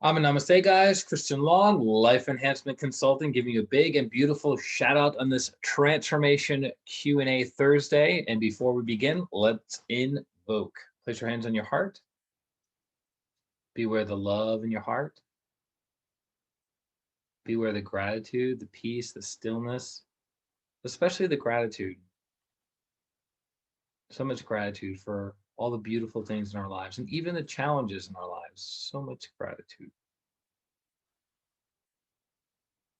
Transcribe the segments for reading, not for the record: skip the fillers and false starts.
Namaste, guys. Christian Long, Life Enhancement Consulting, giving you a big and beautiful shout out on this Transformation Q&A Thursday. And before we begin, let's invoke. Place your hands on your heart. Beware the love in your heart. Beware the gratitude, the peace, the stillness, especially the gratitude. So much gratitude for all the beautiful things in our lives and even the challenges in our lives. So much gratitude.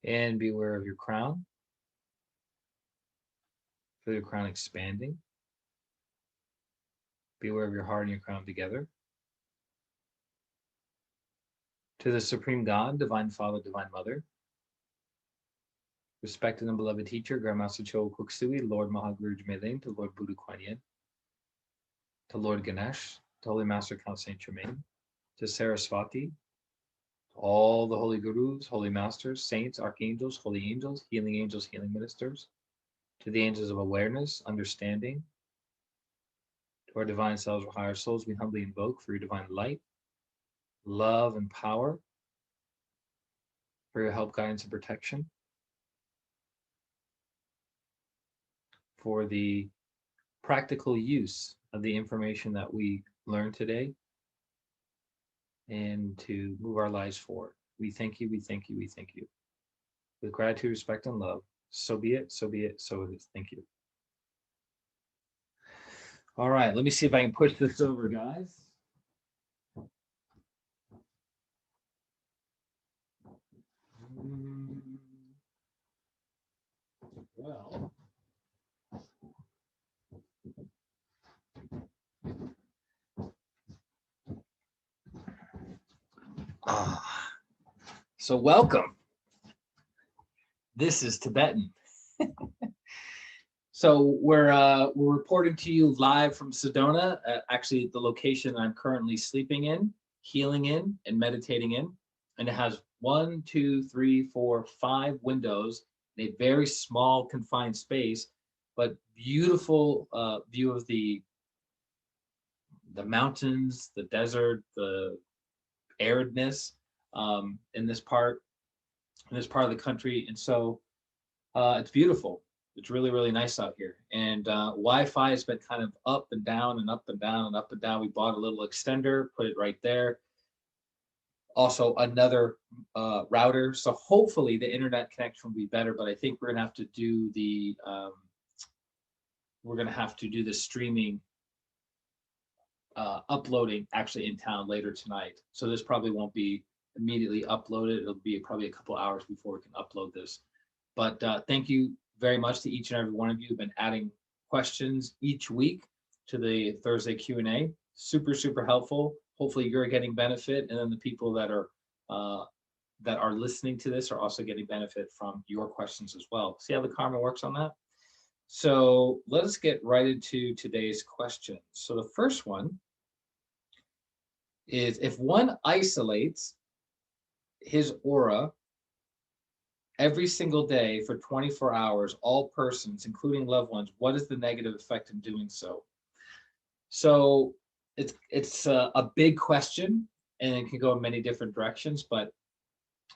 And beware of your crown. Feel your crown expanding. Beware of your heart and your crown together. To the Supreme God, Divine Father, Divine Mother, respected and beloved teacher, Grandmaster Cho Kuksui, Lord Mahaguru Jmelen, to Lord Buddha Kuan Yin, to Lord Ganesh, to Holy Master Count Saint Germain, to Saraswati, to all the holy gurus, holy masters, saints, archangels, holy angels, healing ministers, to the angels of awareness, understanding, to our divine selves or higher souls, we humbly invoke for your divine light, love, and power, for your help, guidance, and protection, for the practical use of the information that we learned today, and to move our lives forward. We thank you, we thank you, we thank you. With gratitude, respect, and love, so be it, so be it, so it is. Thank you. All right, let me see if I can push this over, guys. Well, so welcome. This is Tibetan. So we're reporting to you live from Sedona, actually the location I'm currently sleeping in, healing in, and meditating in. And it has 1, 2, 3, 4, 5 windows in a very small confined space, but beautiful view of the mountains, the desert, the aridness in this part of the country. And so it's beautiful. It's really, really nice out here. And Wi-Fi has been kind of up and down and up and down and up and down. We bought a little extender, put it right there. Also another router. So hopefully the internet connection will be better, but I think we're gonna have to do the streaming uploading actually in town later tonight. So this probably won't be immediately uploaded. It'll be probably a couple hours before we can upload this. But thank you very much to each and every one of you who've been adding questions each week to the Thursday Q&A. Super, super helpful. Hopefully you're getting benefit, and then the people that are listening to this are also getting benefit from your questions as well. See how the karma works on that? So let us get right into today's questions. So the first one is, if one isolates his aura every single day for 24 hours, all persons, including loved ones, what is the negative effect in doing so? So it's a big question, and it can go in many different directions. But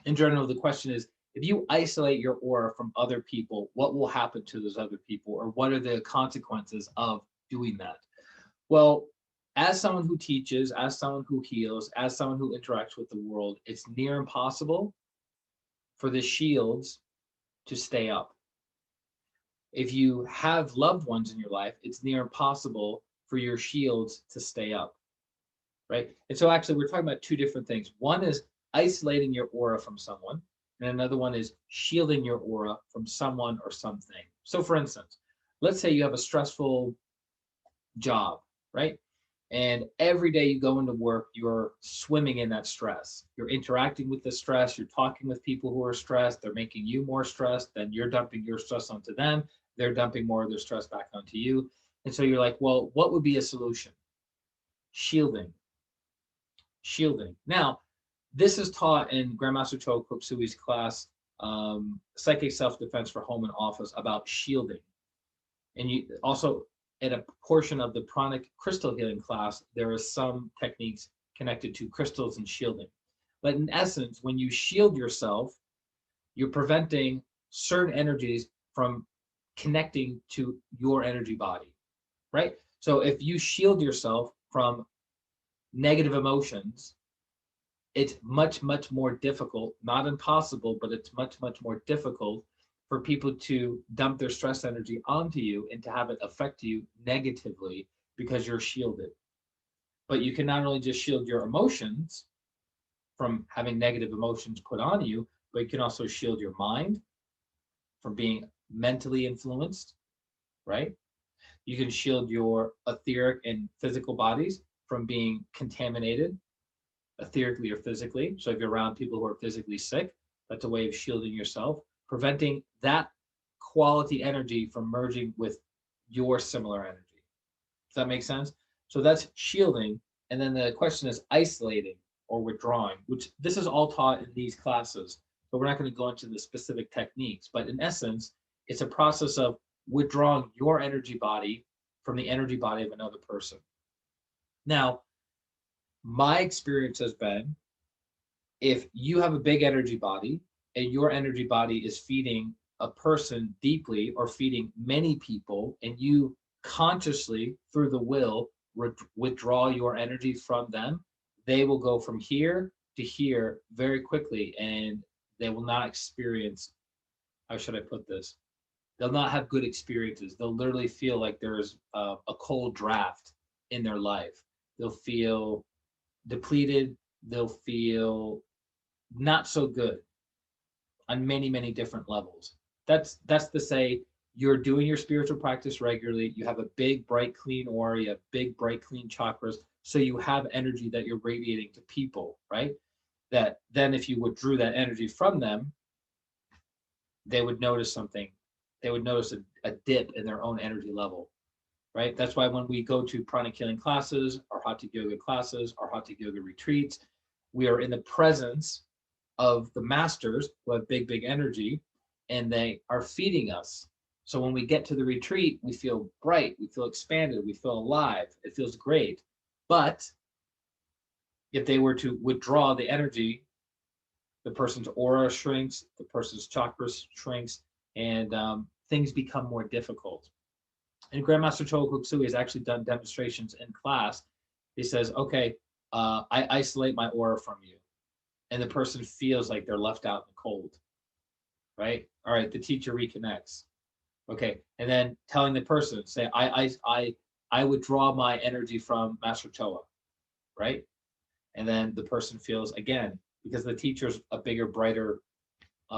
in general, the question is, if you isolate your aura from other people, what will happen to those other people, or what are the consequences of doing that? Well, as someone who teaches, as someone who heals, as someone who interacts with the world, it's near impossible for the shields to stay up. If you have loved ones in your life, it's near impossible for your shields to stay up, right? And so actually we're talking about two different things. One is isolating your aura from someone, and another one is shielding your aura from someone or something. So for instance, let's say you have a stressful job, right? And every day you go into work, you're swimming in that stress. You're interacting with the stress. You're talking with people who are stressed. They're making you more stressed. Then you're dumping your stress onto them. They're dumping more of their stress back onto you. And so you're like, well, what would be a solution? Shielding. Shielding. Now, this is taught in Grandmaster Cho Kuksui's class, Psychic Self-Defense for Home and Office, about shielding. And you also, in a portion of the Pranic crystal healing class, there are some techniques connected to crystals and shielding. But in essence, when you shield yourself, you're preventing certain energies from connecting to your energy body, right? So if you shield yourself from negative emotions, it's much, much more difficult, not impossible, but it's much, much more difficult for people to dump their stress energy onto you and to have it affect you negatively because you're shielded. But you can not only just shield your emotions from having negative emotions put on you, but you can also shield your mind from being mentally influenced, right? You can shield your etheric and physical bodies from being contaminated etherically or physically. So if you're around people who are physically sick, that's a way of shielding yourself, preventing that quality energy from merging with your similar energy. Does that make sense? So that's shielding. And then the question is isolating or withdrawing, which this is all taught in these classes. But we're not going to go into the specific techniques. But in essence, it's a process of withdrawing your energy body from the energy body of another person. Now, my experience has been if you have a big energy body and your energy body is feeding a person deeply or feeding many people, and you consciously, through the will, withdraw your energy from them, they will go from here to here very quickly and they will not experience, how should I put this? They'll not have good experiences. They'll literally feel like there's a cold draft in their life. They'll feel depleted. They'll feel not so good on many, many different levels. That's to say you're doing your spiritual practice regularly. You have a big, bright, clean aura. You have big, bright, clean chakras. So you have energy that you're radiating to people, right? That then if you withdrew that energy from them, they would notice something. They would notice a dip in their own energy level, right? That's why when we go to pranic healing classes, our hatha yoga classes, our hatha yoga retreats, we are in the presence of the masters who have big, big energy, and they are feeding us. So when we get to the retreat, we feel bright, we feel expanded, we feel alive. It feels great. But if they were to withdraw the energy, the person's aura shrinks, the person's chakras shrinks, and things become more difficult. And Grandmaster Chogo Koksui has actually done demonstrations in class. He says, okay, I isolate my aura from you. And the person feels like they're left out in the cold, right? All right, the teacher reconnects. Okay, and then telling the person, say, I withdraw my energy from Master Choa, right? And then the person feels again, because the teacher's a bigger, brighter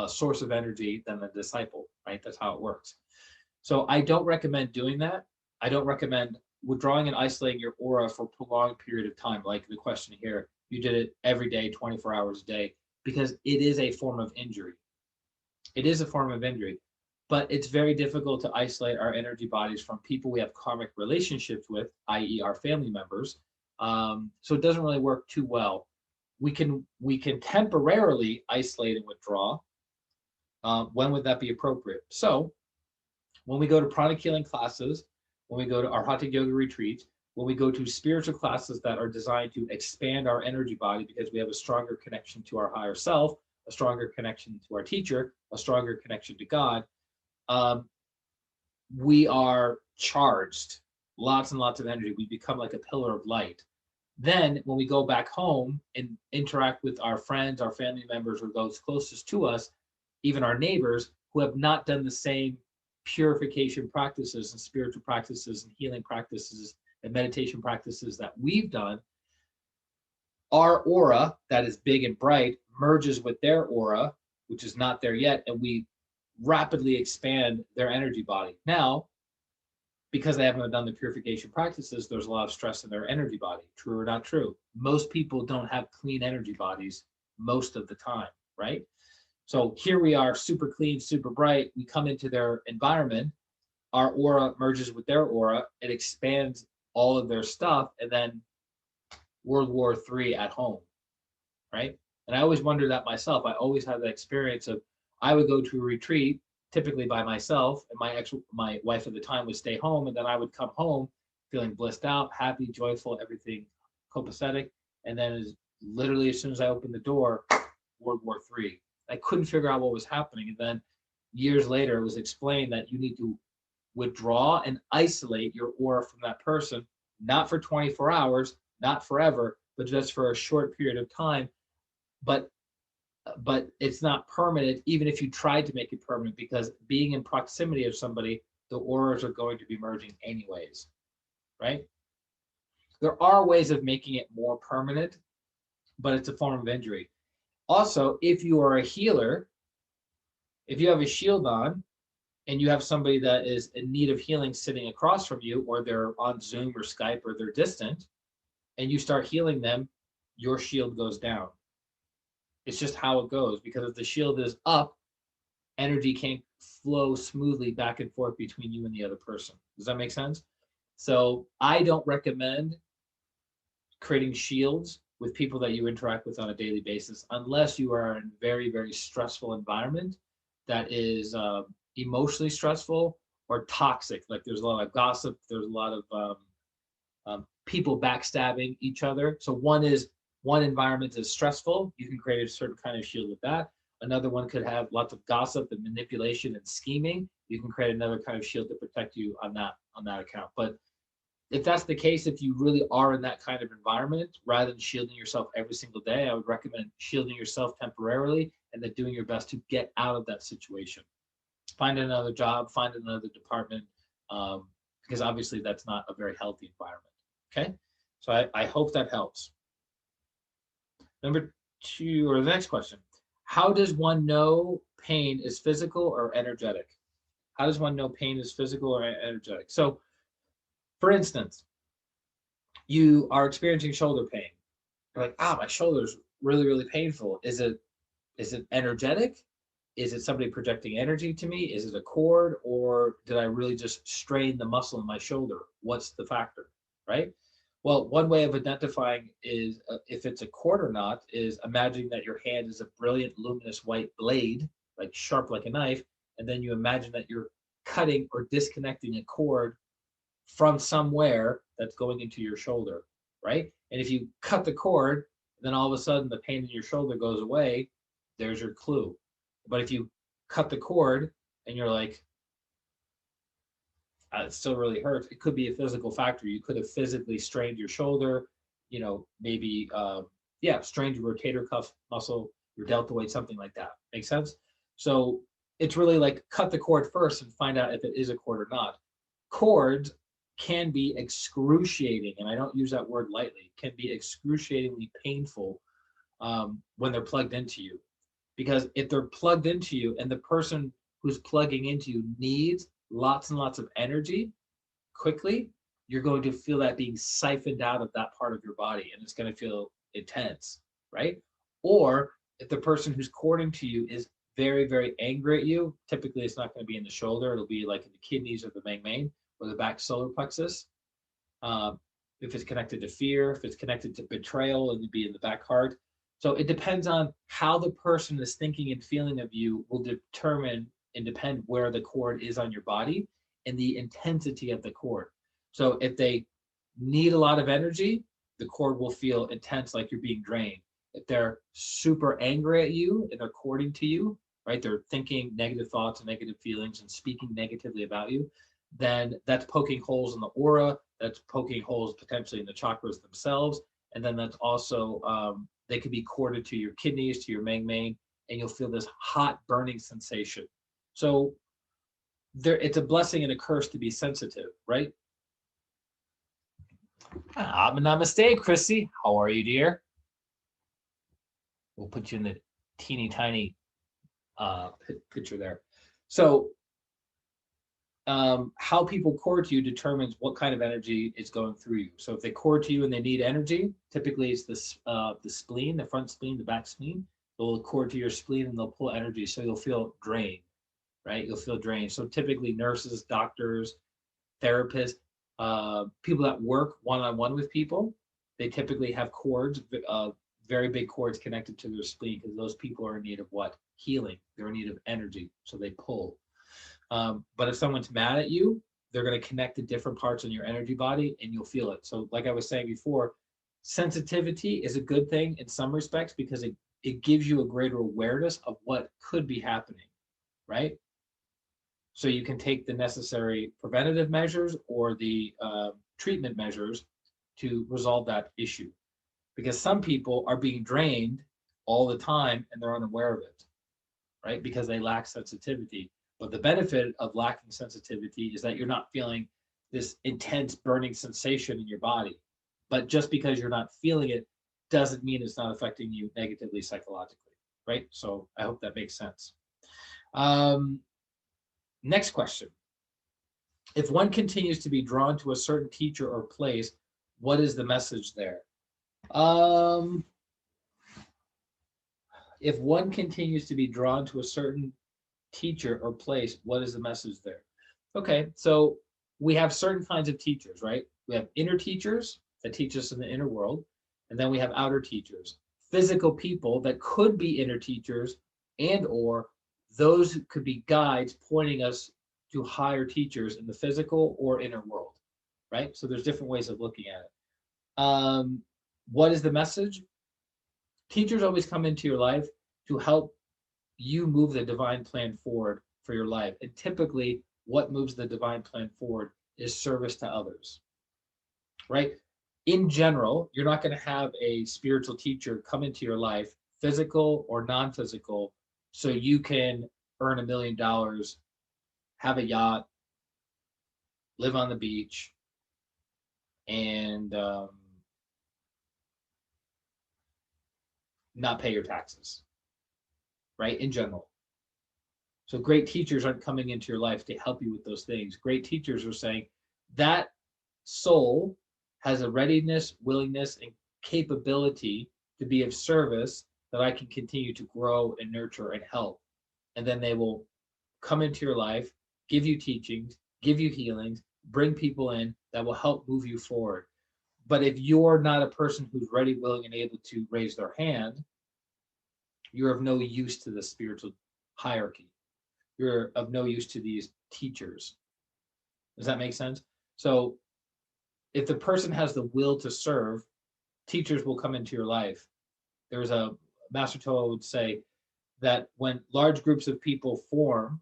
source of energy than the disciple, right? That's how it works. So I don't recommend doing that. I don't recommend withdrawing and isolating your aura for a prolonged period of time, like the question here. You did it every day, 24 hours a day, because it is a form of injury. It is a form of injury, but it's very difficult to isolate our energy bodies from people we have karmic relationships with, i.e., our family members. So it doesn't really work too well. We can temporarily isolate and withdraw. When would that be appropriate? So when we go to pranic healing classes, when we go to our hatha yoga retreats, when we go to spiritual classes that are designed to expand our energy body because we have a stronger connection to our higher self, a stronger connection to our teacher, a stronger connection to God, we are charged, lots and lots of energy. We become like a pillar of light. Then when we go back home and interact with our friends, our family members, or those closest to us, even our neighbors who have not done the same purification practices and spiritual practices and healing practices and meditation practices that we've done, our aura that is big and bright merges with their aura, which is not there yet, and we rapidly expand their energy body. Now, because they haven't done the purification practices, there's a lot of stress in their energy body. True or not true? Most people don't have clean energy bodies most of the time, right? So here we are, super clean, super bright. We come into their environment, our aura merges with their aura, it expands all of their stuff, and then World War III at home, right? And I always wondered that myself. I always had that experience of I would go to a retreat, typically by myself, and my wife at the time would stay home, and then I would come home feeling blissed out, happy, joyful, everything copacetic, and then as literally as soon as I opened the door, World War III. I couldn't figure out what was happening. And then years later, it was explained that you need to withdraw and isolate your aura from that person, not for 24 hours, not forever, but just for a short period of time. But it's not permanent, even if you tried to make it permanent, because being in proximity of somebody, the auras are going to be merging anyways, right? There are ways of making it more permanent, but it's a form of injury. Also, if you are a healer, if you have a shield on and you have somebody that is in need of healing sitting across from you, or they're on Zoom or Skype or they're distant, and you start healing them, your shield goes down. It's just how it goes, because if the shield is up, energy can't flow smoothly back and forth between you and the other person. Does that make sense? So I don't recommend creating shields with people that you interact with on a daily basis, unless you are in a very, very stressful environment that is emotionally stressful or toxic. Like there's a lot of gossip, there's a lot of people backstabbing each other. So one environment is stressful, you can create a certain kind of shield with that. Another one could have lots of gossip and manipulation and scheming. You can create another kind of shield to protect you on that account. But if that's the case, if you really are in that kind of environment, rather than shielding yourself every single day, I would recommend shielding yourself temporarily and then doing your best to get out of that situation. Find another job, find another department, because obviously that's not a very healthy environment. Okay, so I hope that helps. Number two, or the next question: how does one know pain is physical or energetic? How does one know pain is physical or energetic? So, for instance, you are experiencing shoulder pain. You're like, my shoulder's really, really painful. Is it energetic? Is it somebody projecting energy to me? Is it a cord, or did I really just strain the muscle in my shoulder? What's the factor, right? Well, one way of identifying is if it's a cord or not is imagining that your hand is a brilliant, luminous white blade, like sharp like a knife, and then you imagine that you're cutting or disconnecting a cord from somewhere that's going into your shoulder, right? And if you cut the cord, then all of a sudden the pain in your shoulder goes away. There's your clue. But if you cut the cord and you're like, it still really hurts, it could be a physical factor. You could have physically strained your shoulder, maybe, strained your rotator cuff muscle, your deltoid, something like that. Make sense? So it's really like cut the cord first and find out if it is a cord or not. Cords can be excruciating, and I don't use that word lightly, can be excruciatingly painful when they're plugged into you. Because if they're plugged into you and the person who's plugging into you needs lots and lots of energy quickly, you're going to feel that being siphoned out of that part of your body, and it's going to feel intense, right? Or if the person who's cording to you is very, very angry at you, typically it's not going to be in the shoulder, it'll be like in the kidneys or the main or the back solar plexus. If it's connected to fear, if it's connected to betrayal, it'll be in the back heart. So it depends on how the person is thinking and feeling of you will determine and depend where the cord is on your body and the intensity of the cord. So if they need a lot of energy, the cord will feel intense, like you're being drained. If they're super angry at you and they're cording to you, right, they're thinking negative thoughts and negative feelings and speaking negatively about you, then that's poking holes in the aura, that's poking holes potentially in the chakras themselves, and then that's also, they could be corded to your kidneys, to your main, and you'll feel this hot burning sensation. So it's a blessing and a curse to be sensitive, right? Namaste, Chrissy. How are you, dear? We'll put you in the teeny tiny picture there. So how people cord to you determines what kind of energy is going through you. So if they cord to you and they need energy, typically it's the spleen, the front spleen, the back spleen. They'll cord to your spleen and they'll pull energy, so you'll feel drained, right? You'll feel drained. So typically nurses, doctors, therapists, people that work one-on-one with people, they typically have cords, very big cords connected to their spleen, because those people are in need of what? Healing. They're in need of energy, so they pull. But if someone's mad at you, they're going to connect to different parts in your energy body and you'll feel it. So like I was saying before, Sensitivity is a good thing in some respects because it gives you a greater awareness of what could be happening, right? So you can take the necessary preventative measures or the treatment measures to resolve that issue. Because some people are being drained all the time and they're unaware of it, right? Because they lack sensitivity. But the benefit of lacking sensitivity is that you're not feeling this intense burning sensation in your body. But just because you're not feeling it doesn't mean it's not affecting you negatively psychologically, right? So I hope that makes sense. Um, Next question. If one continues to be drawn to a certain teacher or place, what is the message there? Um, if one continues to be drawn to a certain teacher or place, what is the message there? Okay, so we have certain kinds of teachers, right? We have inner teachers that teach us in the inner world, and then we have outer teachers, physical people that could be inner teachers, and or those could be guides pointing us to higher teachers in the physical or inner world, right? So there's different ways of looking at it. What is the message? Teachers always come into your life to help you move the divine plan forward for your life. And typically, what moves the divine plan forward is service to others, right? In general, you're not going to have a spiritual teacher come into your life, physical or non physical, so you can earn $1 million, have a yacht, live on the beach, and not pay your taxes, right? In general. So great teachers aren't coming into your life to help you with those things. Great teachers are saying that soul has a readiness, willingness, and capability to be of service that I can continue to grow and nurture and help. And then they will come into your life, give you teachings, give you healings, bring people in that will help move you forward. But if you're not a person who's ready, willing, and able to raise their hand, you're of no use to the spiritual hierarchy. You're of no use to these teachers. Does that make sense? So if the person has the will to serve, teachers will come into your life. There's a Master Toa would say that when large groups of people form,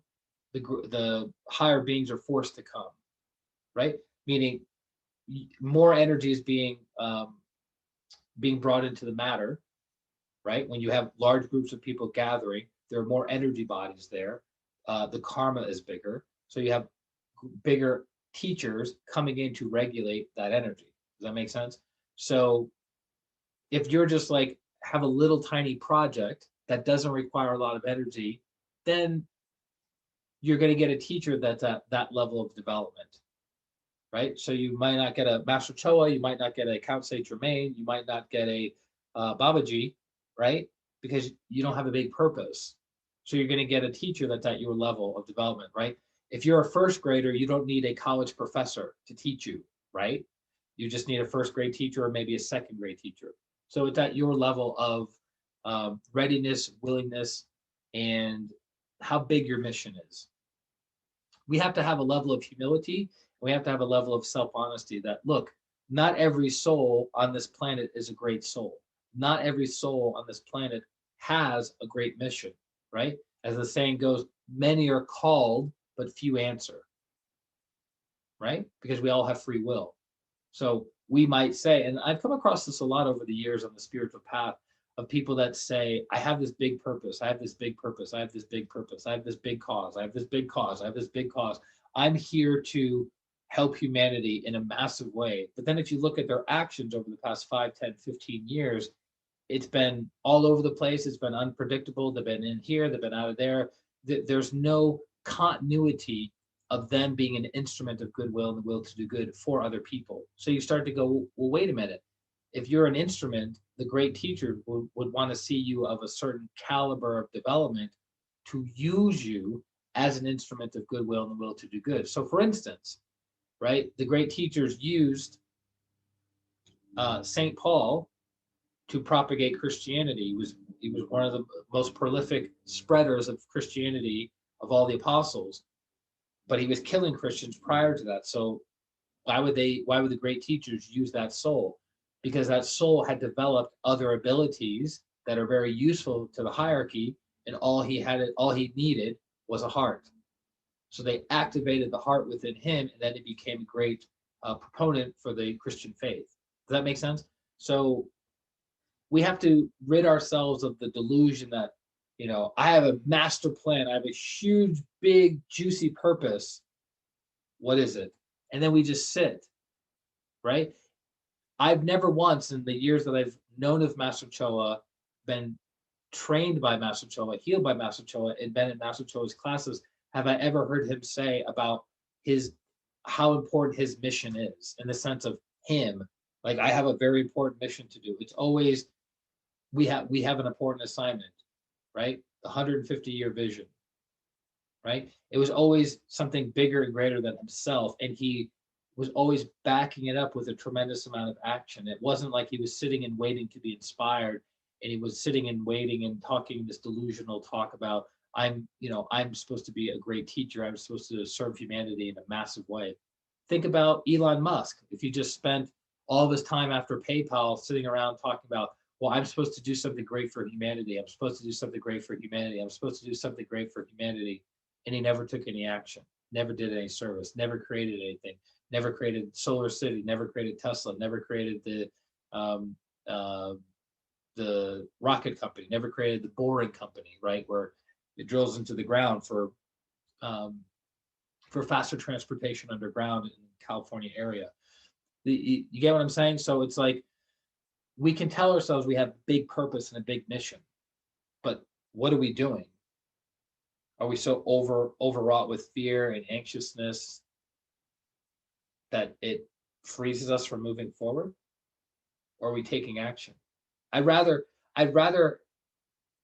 the higher beings are forced to come, right? Meaning more energy is being brought into the matter, right? When you have large groups of people gathering, there are more energy bodies there. The karma is bigger, so you have bigger teachers coming in to regulate that energy. Does that make sense? So if you're just like have a little tiny project that doesn't require a lot of energy, then you're going to get a teacher that's at that level of development, right? So you might not get a Master Choa, you might not get a Count Saint Germain, you might not get a Babaji, right? Because you don't have a big purpose. So you're going to get a teacher that's at your level of development, right? If you're a first grader, you don't need a college professor to teach you, right? You just need a first grade teacher or maybe a second grade teacher. So it's at your level of readiness, willingness, and how big your mission is. We have to have a level of humility. We have to have a level of self-honesty that, look, not every soul on this planet is a great soul. Not every soul on this planet has a great mission, right? As the saying goes, many are called, but few answer, right? Because we all have free will. So we might say, and I've come across this a lot over the years on the spiritual path of people that say, I have this big purpose, I have this big purpose, I have this big purpose, I have this big cause, I have this big cause, I have this big cause. I'm here to help humanity in a massive way. But then if you look at their actions over the past 5, 10, 15 years, it's been all over the place. It's been unpredictable. They've been in here, they've been out of there. There's no continuity of them being an instrument of goodwill and the will to do good for other people. So you start to go, well, wait a minute. If you're an instrument, the great teacher would want to see you of a certain caliber of development to use you as an instrument of goodwill and the will to do good. So for instance, right, the great teachers used St. Paul to propagate Christianity. He was one of the most prolific spreaders of Christianity of all the apostles, but he was killing Christians prior to that. So why would the great teachers use that soul? because that soul had developed other abilities that are very useful to the hierarchy, and all he needed was a heart. So they activated the heart within him, and then he became a great proponent for the Christian faith. Does that make sense? So we have to rid ourselves of the delusion that, I have a master plan, I have a huge, big, juicy purpose. What is it? And then we just sit, right? I've never once in the years that I've known of Master Choa been trained by Master Choa, healed by Master Choa, and been in Master Choa's classes, have I ever heard him say about his how important his mission is in the sense of him. Like, I have a very important mission to do. It's always we have an important assignment, right? The 150-year vision, right? It was always something bigger and greater than himself, and he was always backing it up with a tremendous amount of action. It wasn't like he was sitting and waiting to be inspired, and he was sitting and waiting and talking this delusional talk about, I'm supposed to be a great teacher. I'm supposed to serve humanity in a massive way. Think about Elon Musk. If he just spent all of his time after PayPal sitting around talking about, well, I'm supposed to do something great for humanity. I'm supposed to do something great for humanity. I'm supposed to do something great for humanity. And he never took any action, never did any service, never created anything, never created Solar City, never created Tesla, never created um, uh, the rocket company, never created the boring company, right, where it drills into the ground um, for faster transportation underground in the California area. You get what I'm saying? So it's like we can tell ourselves we have big purpose and a big mission, but what are we doing? Are we so overwrought with fear and anxiousness that it freezes us from moving forward? Or are we taking action? I'd rather I'd rather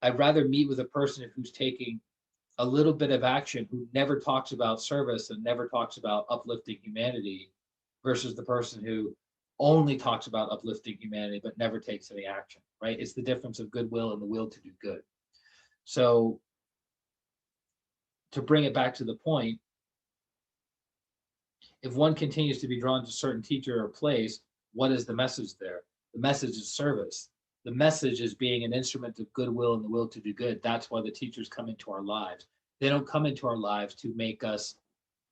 I'd rather meet with a person who's taking a little bit of action, who never talks about service and never talks about uplifting humanity, versus the person who only talks about uplifting humanity but never takes any action, right? It's the difference of goodwill and the will to do good. So to bring it back to the point, if one continues to be drawn to a certain teacher or place, what is the message there? The message is service. The message is being an instrument of goodwill and the will to do good. That's why the teachers come into our lives. They don't come into our lives to make us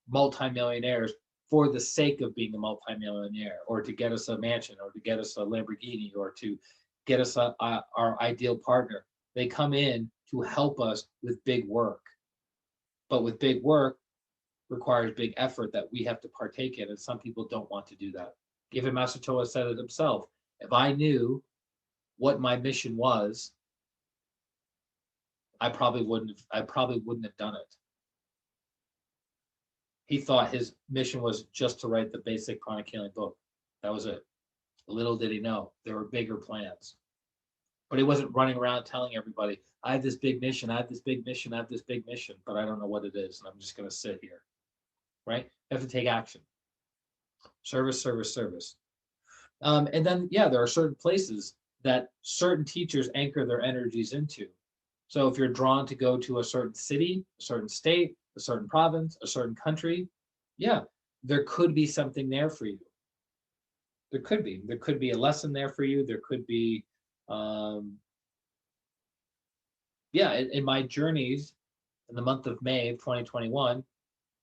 multimillionaires for the sake of being a multimillionaire, or to get us a mansion, or to get us a Lamborghini, or to get us our ideal partner. They come in to help us with big work. But with big work requires big effort that we have to partake in, and some people don't want to do that. Even Master Choa said it himself. If I knew what my mission was, I probably wouldn't have done it. He thought his mission was just to write the basic Pranic Healing book. That was it. Little did he know there were bigger plans. But he wasn't running around telling everybody, I have this big mission, I have this big mission, I have this big mission, but I don't know what it is, and I'm just going to sit here, right? You have to take action. Service, service, service. And then, yeah, there are certain places that certain teachers anchor their energies into. So if you're drawn to go to a certain city, a certain state, a certain province, a certain country, yeah, there could be something there for you. There could be. There could be a lesson there for you. There could be, yeah, in my journeys in the month of May of 2021,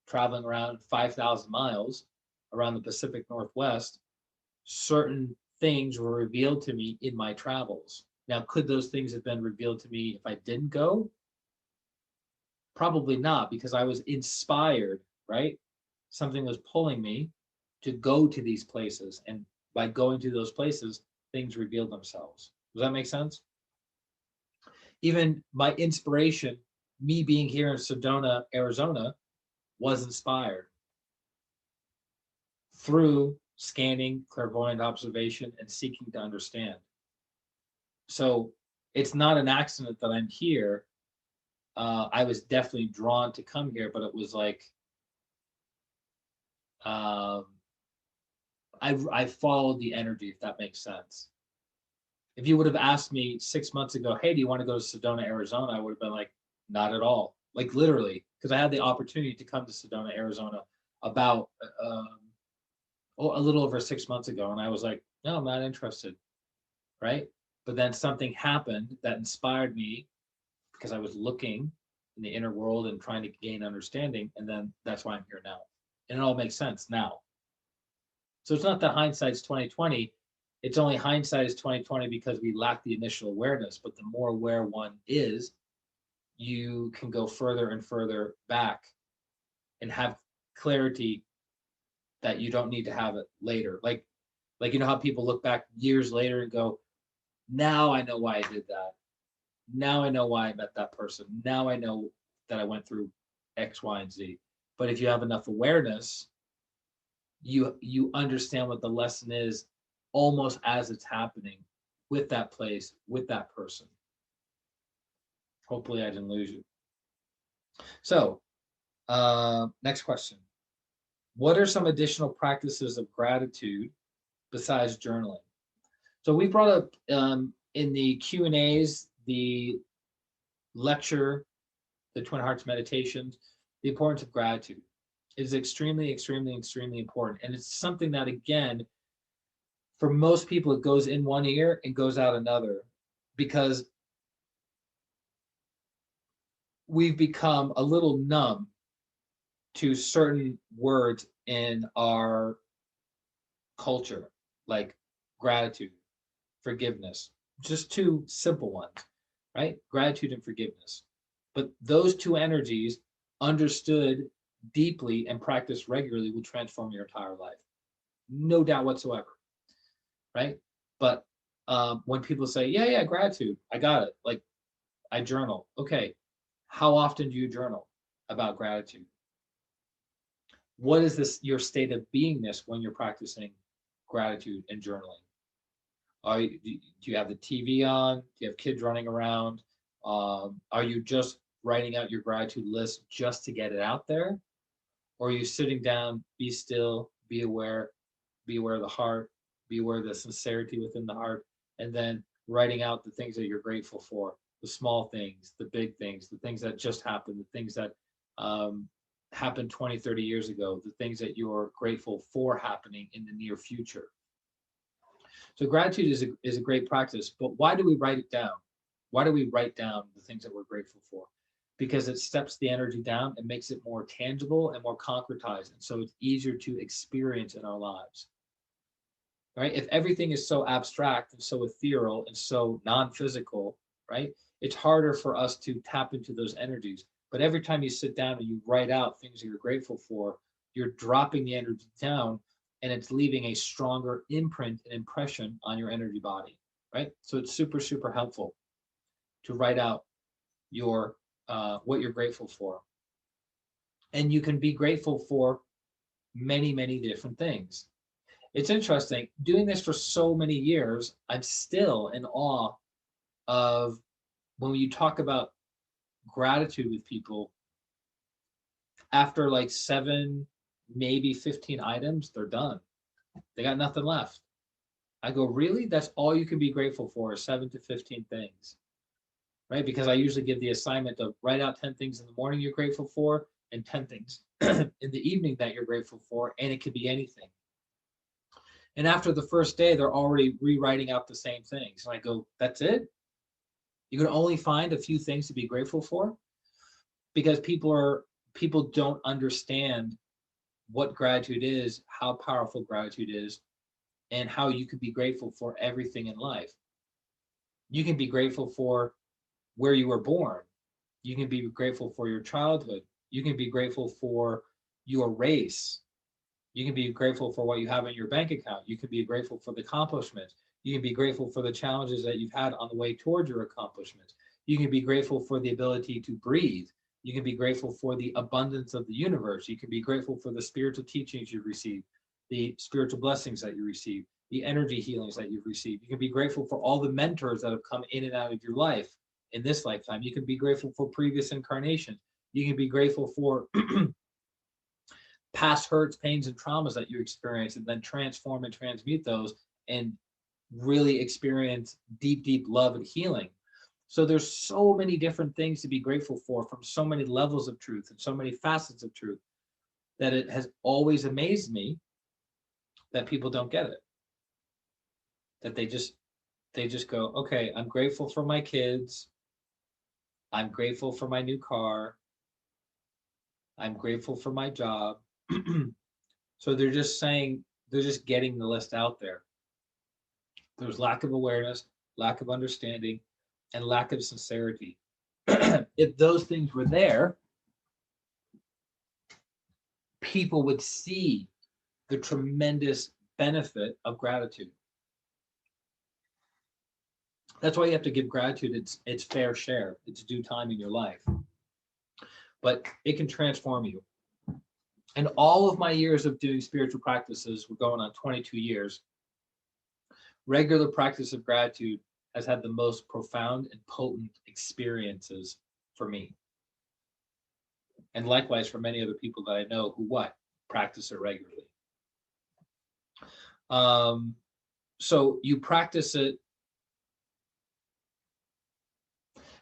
traveling around 5,000 miles around the Pacific Northwest, certain things were revealed to me in my travels. Now, could those things have been revealed to me if I didn't go? Probably not, because I was inspired, right? Something was pulling me to go to these places. And by going to those places, things revealed themselves. Does that make sense? Even my inspiration, me being here in Sedona, Arizona, was inspired through scanning, clairvoyant observation, and seeking to understand. So it's not an accident that I'm here. I was definitely drawn to come here, but it was like I followed the energy, if that makes sense. If you would have asked me 6 months ago, hey, do you want to go to Sedona, Arizona? I would have been like, not at all. Like, literally, because I had the opportunity to come to Sedona, Arizona about a little over 6 months ago. And I was like, No, I'm not interested, right? But then something happened that inspired me because I was looking in the inner world and trying to gain understanding, and then that's why I'm here now. And it all makes sense now. So it's not that hindsight's 2020. It's only hindsight is 2020 because we lack the initial awareness. But the more aware one is, you can go further and further back and have clarity that you don't need to have it later. Like you know how people look back years later and go, now I know why I did that. Now I know why I met that person. Now I know that I went through X, Y, and Z. But if you have enough awareness, you understand what the lesson is almost as it's happening with that place, with that person. Hopefully I didn't lose you. So next question. What are some additional practices of gratitude besides journaling? So we brought up in the Q&As, the lecture, the Twin Hearts meditations, the importance of gratitude. It is extremely, extremely, extremely important. And it's something that, again, for most people, it goes in one ear and goes out another because we've become a little numb to certain words in our culture, like gratitude, forgiveness, just two simple ones, right? Gratitude and forgiveness. But those two energies, understood deeply and practiced regularly, will transform your entire life. No doubt whatsoever, right? But when people say, yeah, gratitude, I got it. Like, I journal. Okay, how often do you journal about gratitude? What is this your state of beingness when you're practicing gratitude and journaling? Do you have the TV on? Do you have kids running around? Are you just writing out your gratitude list just to get it out there? Or are you sitting down, be still, be aware of the heart, be aware of the sincerity within the heart, and then writing out the things that you're grateful for, the small things, the big things, the things that just happened, the things that happened 20, 30 years ago, the things that you're grateful for happening in the near future. So gratitude is a great practice, but why do we write it down? Why do we write down the things that we're grateful for? Because it steps the energy down and makes it more tangible and more concretized. And so it's easier to experience in our lives, right? If everything is so abstract and so ethereal and so non-physical, right? It's harder for us to tap into those energies. But every time you sit down and you write out things that you're grateful for, you're dropping the energy down and it's leaving a stronger imprint and impression on your energy body, right? So it's super, super helpful to write out your what you're grateful for. And you can be grateful for many, many different things. It's interesting, doing this for so many years, I'm still in awe of when you talk about gratitude with people, after like 7, maybe 15 items, they're done. They got nothing left. I go, really? That's all you can be grateful for is 7 to 15 things, right? Because I usually give the assignment of write out 10 things in the morning you're grateful for and 10 things in the evening that you're grateful for, and it could be anything. And after the first day, they're already rewriting out the same things. And I go, that's it? You can only find a few things to be grateful for? Because people don't understand what gratitude is, how powerful gratitude is, and how you can be grateful for everything in life. You can be grateful for where you were born. You can be grateful for your childhood. You can be grateful for your race. You can be grateful for what you have in your bank account. You can be grateful for the accomplishments. You can be grateful for the challenges that you've had on the way toward your accomplishments. You can be grateful for the ability to breathe. You can be grateful for the abundance of the universe. You can be grateful for the spiritual teachings you've received, the spiritual blessings that you receive, the energy healings that you've received. You can be grateful for all the mentors that have come in and out of your life in this lifetime. You can be grateful for previous incarnations. You can be grateful for past hurts, pains, and traumas that you experience, and then transform and transmute those and really experience deep, deep love and healing. So there's so many different things to be grateful for from so many levels of truth and so many facets of truth that it has always amazed me that people don't get it. that they just go, okay, I'm grateful for my kids. I'm grateful for my new car. I'm grateful for my job. So they're just saying, they're just getting the list out there. There's lack of awareness, lack of understanding, and lack of sincerity. If those things were there, people would see the tremendous benefit of gratitude. That's why you have to give gratitude its fair share, its due time in your life. But it can transform you. And all of my years of doing spiritual practices, we're going on 22 years, regular practice of gratitude has had the most profound and potent experiences for me. And likewise for many other people that I know who practice it regularly. So you practice it.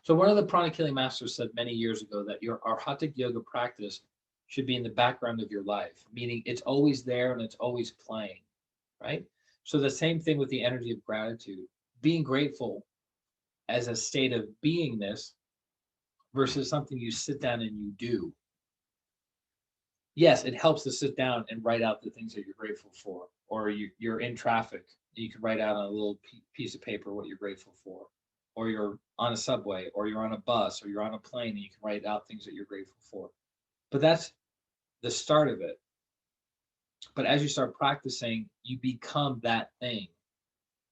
So one of the Pranic Healing masters said many years ago that our Hatha Yoga practice should be in the background of your life, meaning it's always there and it's always playing, right? So the same thing with the energy of gratitude, being grateful as a state of beingness versus something you sit down and you do. Yes, it helps to sit down and write out the things that you're grateful for, or you're in traffic, you can write out on a little piece of paper what you're grateful for, or you're on a subway, or you're on a bus, or you're on a plane, and you can write out things that you're grateful for. But that's the start of it. But as you start practicing, you become that thing.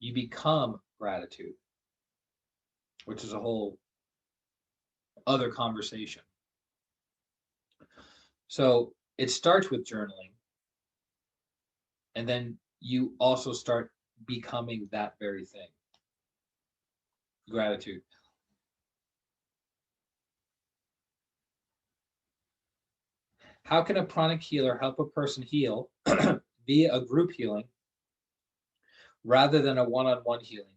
You become gratitude, which is a whole other conversation. So it starts with journaling, and then you also start becoming that very thing. Gratitude. How can a pranic healer help a person heal via a group healing rather than a one-on-one healing?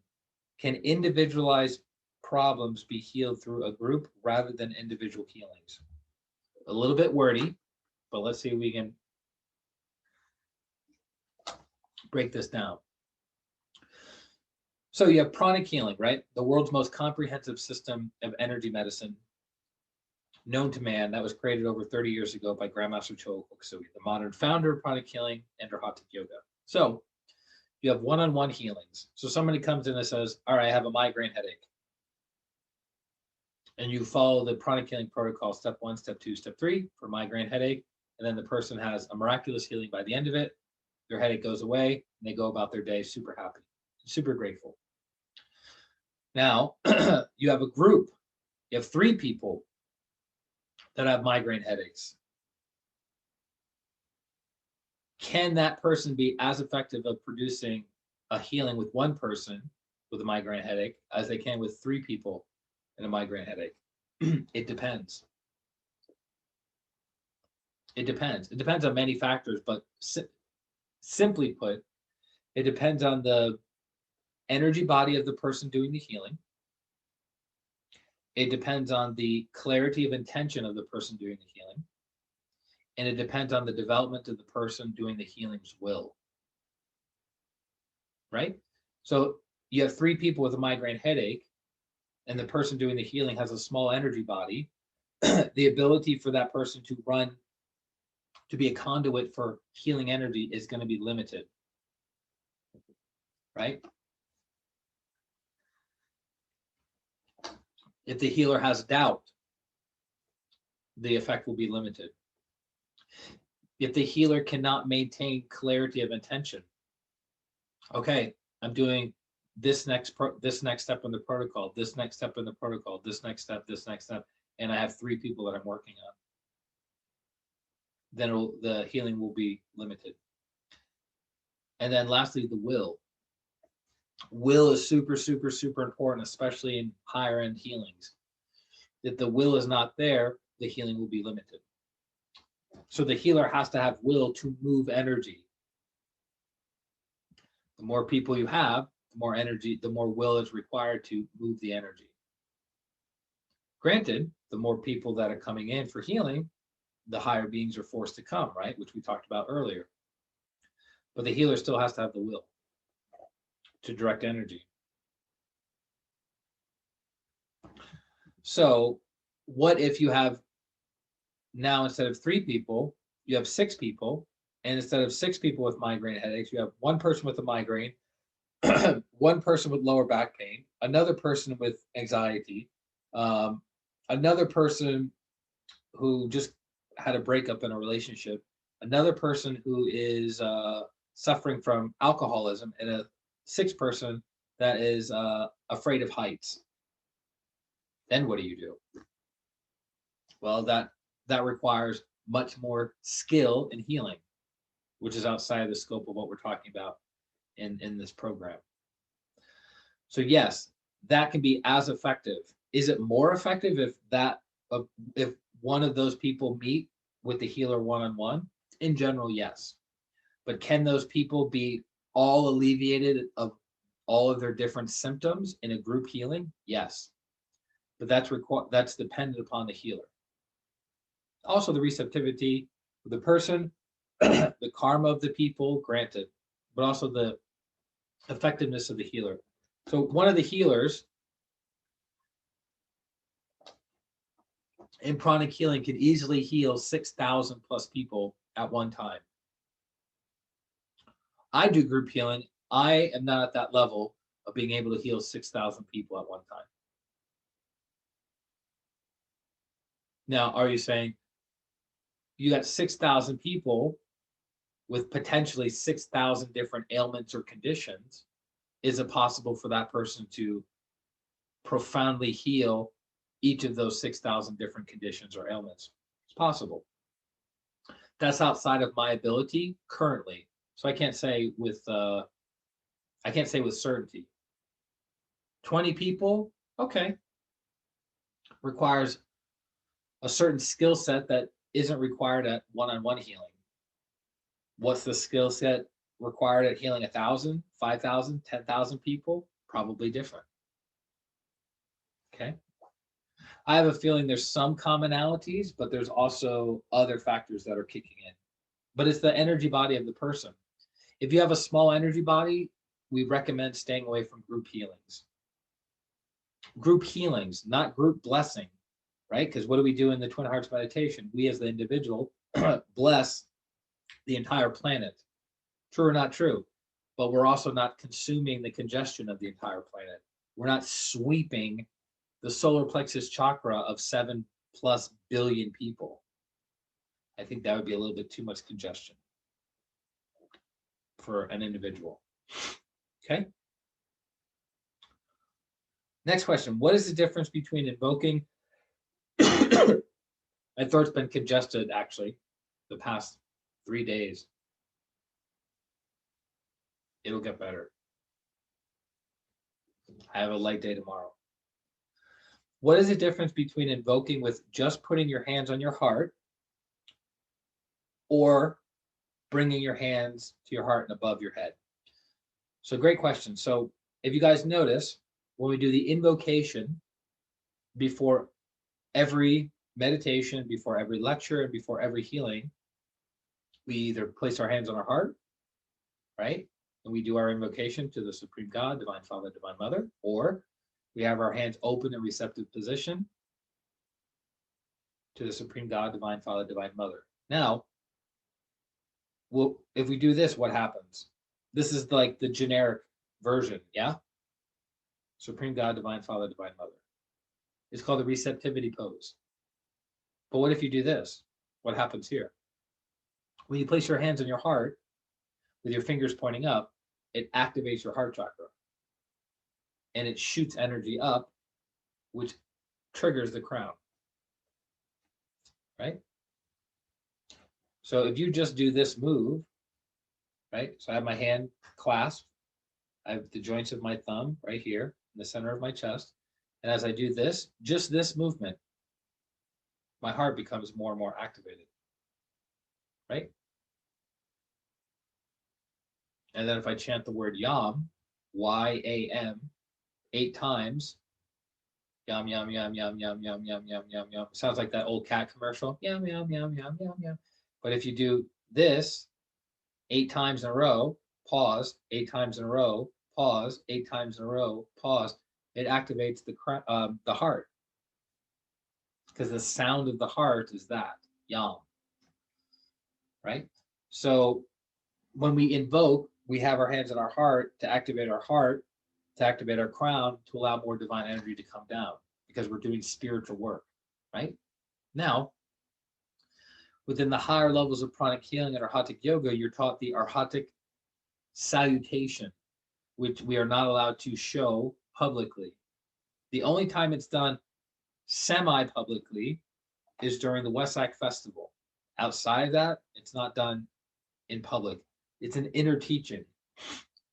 Can individualized problems be healed through a group rather than individual healings? A little bit wordy, but let's see if we can break this down. So you have pranic healing, right? The world's most comprehensive system of energy medicine known to man, that was created over 30 years ago by Grandmaster Choa Koksui, the modern founder of pranic healing and Hatha Yoga. So you have one-on-one healings. So somebody comes in and says, all right, I have a migraine headache. And you follow the pranic healing protocol, step 1, step 2, step 3 for migraine headache. And then the person has a miraculous healing by the end of it. Their headache goes away and they go about their day super happy, super grateful. Now you have a group. You have 3 people that have migraine headaches. Can that person be as effective of producing a healing with one person with a migraine headache as they can with 3 people in a migraine headache? It depends. It depends. It depends on many factors, but simply put, it depends on the energy body of the person doing the healing. It depends on the clarity of intention of the person doing the healing. And it depends on the development of the person doing the healing's will. Right? So you have 3 people with a migraine headache, and the person doing the healing has a small energy body. The ability for that person to be a conduit for healing energy is going to be limited. Right? If the healer has doubt, the effect will be limited. If the healer cannot maintain clarity of intention, okay, I'm doing this next step in the protocol, this next step in the protocol, this next step, and I have 3 people that I'm working on, then the healing will be limited. And then lastly, the will. Will is super, super, super important, especially in higher end healings. If the will is not there, the healing will be limited. So the healer has to have will to move energy. The more people you have, the more energy, the more will is required to move the energy. Granted, the more people that are coming in for healing, the higher beings are forced to come, right? Which we talked about earlier. But the healer still has to have the will. to direct energy. So what if you have now, instead of 3 people, you have 6 people, and instead of 6 people with migraine headaches, you have one person with a migraine, one person with lower back pain, another person with anxiety, um, another person who just had a breakup in a relationship, another person who is suffering from alcoholism, and a 6th person that is afraid of heights. Then what do you do? Well, that requires much more skill in healing, which is outside of the scope of what we're talking about in this program. So yes, that can be as effective. Is it more effective if one of those people meet with the healer one-on-one? In general, yes. But can those people be all alleviated of all of their different symptoms in a group healing? Yes. But that's dependent upon the healer. Also, the receptivity of the person, the karma of the people, granted, but also the effectiveness of the healer. So one of the healers in pranic healing can easily heal 6,000 plus people at one time. I do group healing. I am not at that level of being able to heal 6,000 people at one time. Now, are you saying you got 6,000 people with potentially 6,000 different ailments or conditions? Is it possible for that person to profoundly heal each of those 6,000 different conditions or ailments? It's possible. That's outside of my ability currently, so I can't say with certainty. 20 people, okay, requires a certain skill set that isn't required at one-on-one healing. What's the skill set required at healing 1,000, 5,000, 10,000 people? Probably different. Okay. I have a feeling there's some commonalities, but there's also other factors that are kicking in. But it's the energy body of the person. If you have a small energy body, we recommend staying away from group healings. Group healings, not group blessing, right? Because what do we do in the Twin Hearts meditation? We as the individual bless the entire planet. True or not true? But we're also not consuming the congestion of the entire planet. We're not sweeping the solar plexus chakra of 7+ billion people. I think that would be a little bit too much congestion for an individual. Okay. Next question. What is the difference between invoking? My throat's been congested actually the past 3 days. It'll get better. I have a light day tomorrow. What is the difference between invoking with just putting your hands on your heart or bringing your hands to your heart and above your head? So great question. So if you guys notice, when we do the invocation before every meditation, before every lecture, and before every healing, we either place our hands on our heart, right? And we do our invocation to the Supreme God, Divine Father, Divine Mother, or we have our hands open in receptive position to the Supreme God, Divine Father, Divine Mother. Now, if we do this, what happens? This is like the generic version, yeah? Supreme God, Divine Father, Divine Mother. It's called the receptivity pose. But what if you do this? What happens here? When you place your hands on your heart, with your fingers pointing up, it activates your heart chakra. And it shoots energy up, which triggers the crown. Right? So if you just do this move, right? So I have my hand clasped. I have the joints of my thumb right here in the center of my chest. And as I do this, just this movement, my heart becomes more and more activated. Right? And then if I chant the word Yam, Y-A-M, 8 times, yum, yum, yum, yum, yum, yum, yum, yum, yum, yum. Sounds like that old cat commercial. Yum, yum, yum, yum, yum, yum. But if you do this 8 times in a row, pause, 8 times in a row, pause, 8 times in a row, pause, it activates the heart, because the sound of the heart is that yam, right? So when we invoke, we have our hands on our heart, to activate our crown, to allow more divine energy to come down, because we're doing spiritual work, right? Now, within the higher levels of pranic healing and arhatic yoga, you're taught the arhatic salutation, which we are not allowed to show publicly. The only time it's done semi-publicly is during the Wesak festival. Outside of that, it's not done in public. It's an inner teaching.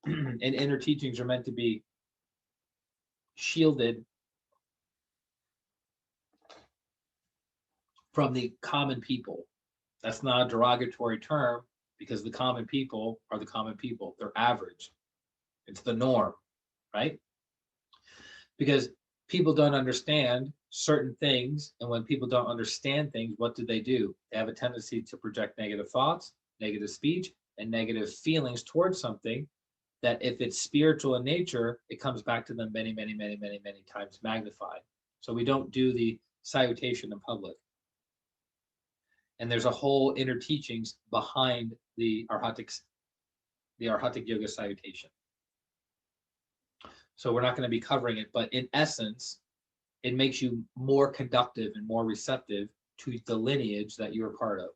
And inner teachings are meant to be shielded from the common people. That's not a derogatory term, because the common people are the common people. They're average. It's the norm, right? Because people don't understand certain things. And when people don't understand things, what do? They have a tendency to project negative thoughts, negative speech, and negative feelings towards something that, if it's spiritual in nature, it comes back to them many, many, many, many, many times magnified. So we don't do the salutation in public. And there's a whole inner teachings behind the Arhatic Yoga salutation. So we're not going to be covering it, but in essence, it makes you more conductive and more receptive to the lineage that you're part of.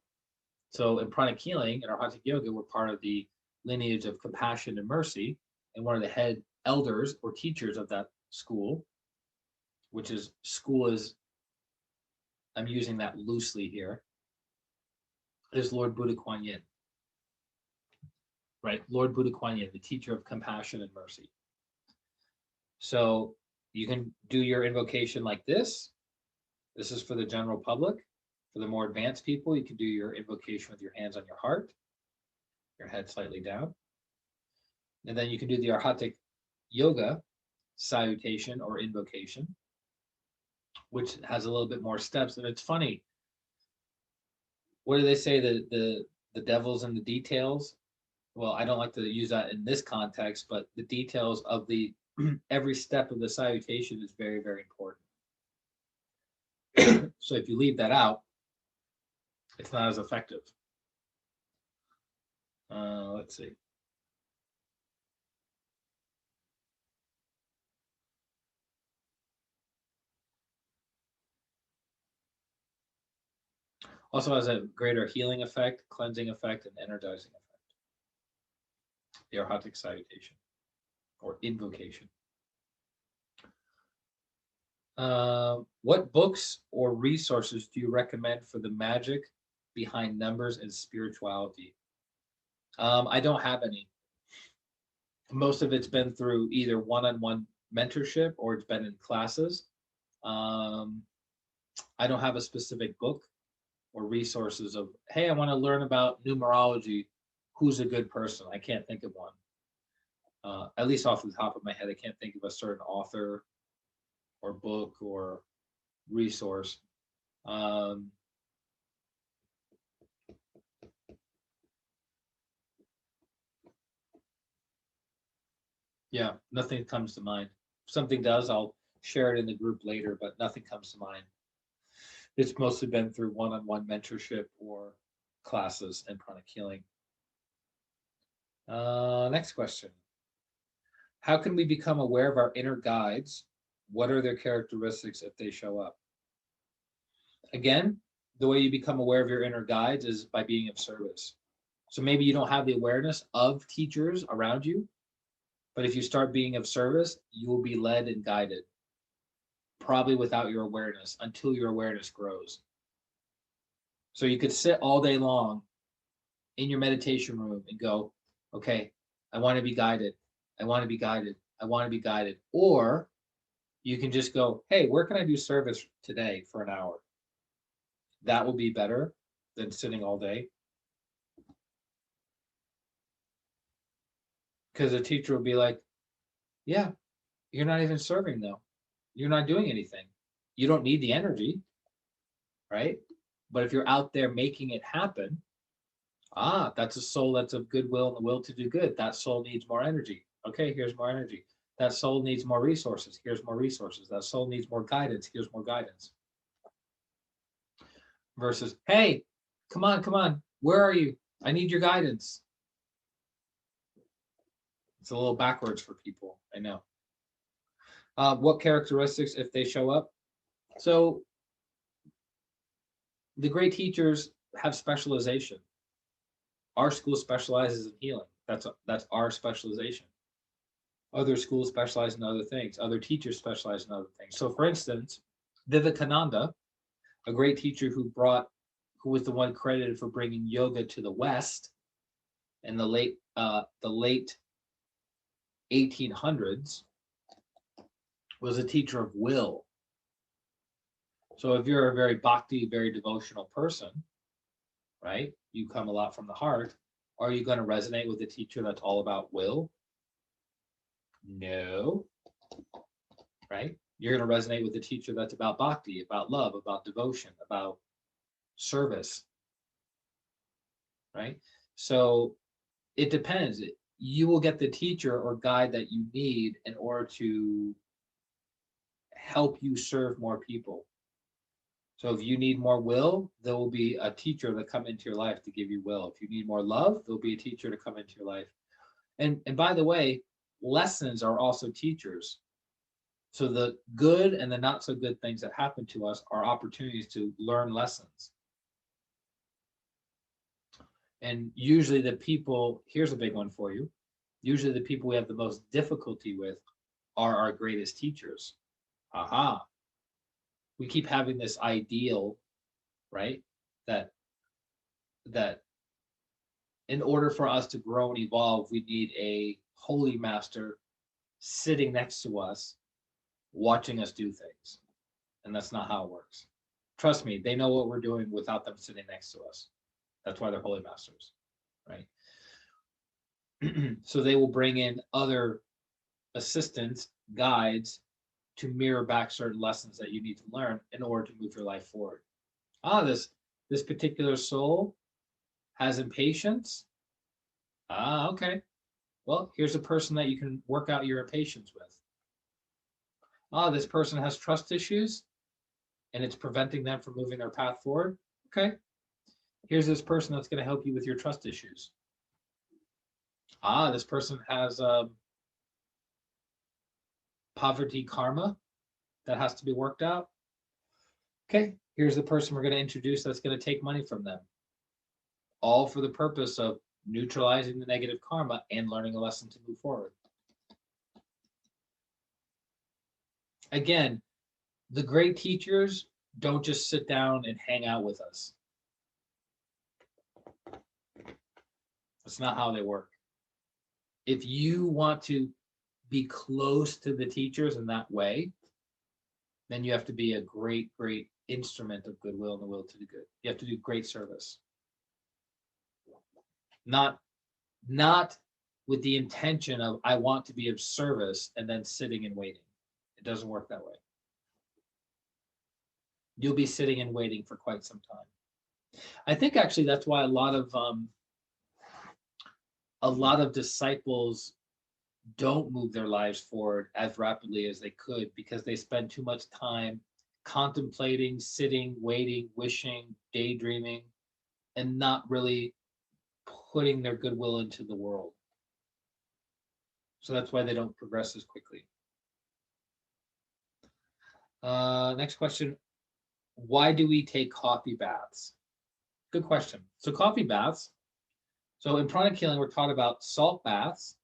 So in pranic healing and Arhatic Yoga, we're part of the lineage of compassion and mercy, and one of the head elders or teachers of that school, I'm using that loosely here, is Lord Buddha Kuan Yin. Right? Lord Buddha Kuan Yin, the teacher of compassion and mercy. So you can do your invocation like this. This is for the general public. For the more advanced people, you can do your invocation with your hands on your heart, your head slightly down. And then you can do the Arhatic Yoga salutation or invocation, which has a little bit more steps. And it's funny. What do they say? The devil's in the details. Well, I don't like to use that in this context, but the details of the every step of the salutation is very, very important. So if you leave that out, it's not as effective. Let's see. Also has a greater healing effect, cleansing effect, and energizing effect. The Arhatic salutation or invocation. What books or resources do you recommend for the magic behind numbers and spirituality? I don't have any. Most of it's been through either one-on-one mentorship or it's been in classes. I don't have a specific book or resources of, hey, I want to learn about numerology. Who's a good person? I can't think of one. At least off the top of my head, I can't think of a certain author or book or resource. Yeah, nothing comes to mind. If something does, I'll share it in the group later, but nothing comes to mind. It's mostly been through one-on-one mentorship or classes and pranic healing. Next question. How can we become aware of our inner guides? What are their characteristics if they show up? Again, the way you become aware of your inner guides is by being of service. So maybe you don't have the awareness of teachers around you, but if you start being of service, you will be led and guided, probably without your awareness, until your awareness grows. So you could sit all day long in your meditation room and go, okay, I want to be guided. I want to be guided. I want to be guided. Or you can just go, hey, where can I do service today for an hour? That will be better than sitting all day. Because the teacher will be like, yeah, you're not even serving though. You're not doing anything. You don't need the energy, right? But if you're out there making it happen, that's a soul that's of goodwill and the will to do good. That soul needs more energy. Okay, here's more energy. That soul needs more resources. Here's more resources. That soul needs more guidance. Here's more guidance. Versus, hey, come on, come on. Where are you? I need your guidance. It's a little backwards for people. I know. What characteristics if they show up? So the great teachers have specialization. Our school specializes in healing. That's our specialization. Other schools specialize in other things. Other teachers specialize in other things. So for instance, Vivekananda, a great teacher who was the one credited for bringing yoga to the West in the late 1800s, was a teacher of will. So if you're a very bhakti, very devotional person, right, you come a lot from the heart, are you going to resonate with a teacher that's all about will? No. Right? You're going to resonate with a teacher that's about bhakti, about love, about devotion, about service. Right? So it depends. You will get the teacher or guide that you need in order to help you serve more people. So if you need more will, there will be a teacher that come into your life to give you will. If you need more love, there'll be a teacher to come into your life. And by the way, lessons are also teachers. So the good and the not so good things that happen to us are opportunities to learn lessons. And usually the people, here's a big one for you. Usually the people we have the most difficulty with are our greatest teachers. Aha. We keep having this ideal, right? That in order for us to grow and evolve, we need a holy master sitting next to us, watching us do things. And that's not how it works. Trust me, they know what we're doing without them sitting next to us. That's why they're holy masters, right? So they will bring in other assistants, guides to mirror back certain lessons that you need to learn in order to move your life forward. This particular soul has impatience. Okay. Well, here's a person that you can work out your impatience with. This person has trust issues and it's preventing them from moving their path forward. Okay. Here's this person that's going to help you with your trust issues. This person has poverty karma that has to be worked out. Okay, here's the person we're going to introduce that's going to take money from them. All for the purpose of neutralizing the negative karma and learning a lesson to move forward. Again, the great teachers don't just sit down and hang out with us. That's not how they work. If you want to be close to the teachers in that way, then you have to be a great, great instrument of goodwill and the will to do good. You have to do great service. Not with the intention of I want to be of service and then sitting and waiting. It doesn't work that way. You'll be sitting and waiting for quite some time. I think actually that's why a lot of disciples don't move their lives forward as rapidly as they could because they spend too much time contemplating, sitting, waiting, wishing, daydreaming, and not really putting their goodwill into the world. So that's why they don't progress as quickly. Next question. Why do we take coffee baths? Good question. So coffee baths. So in pranic healing, we're taught about salt baths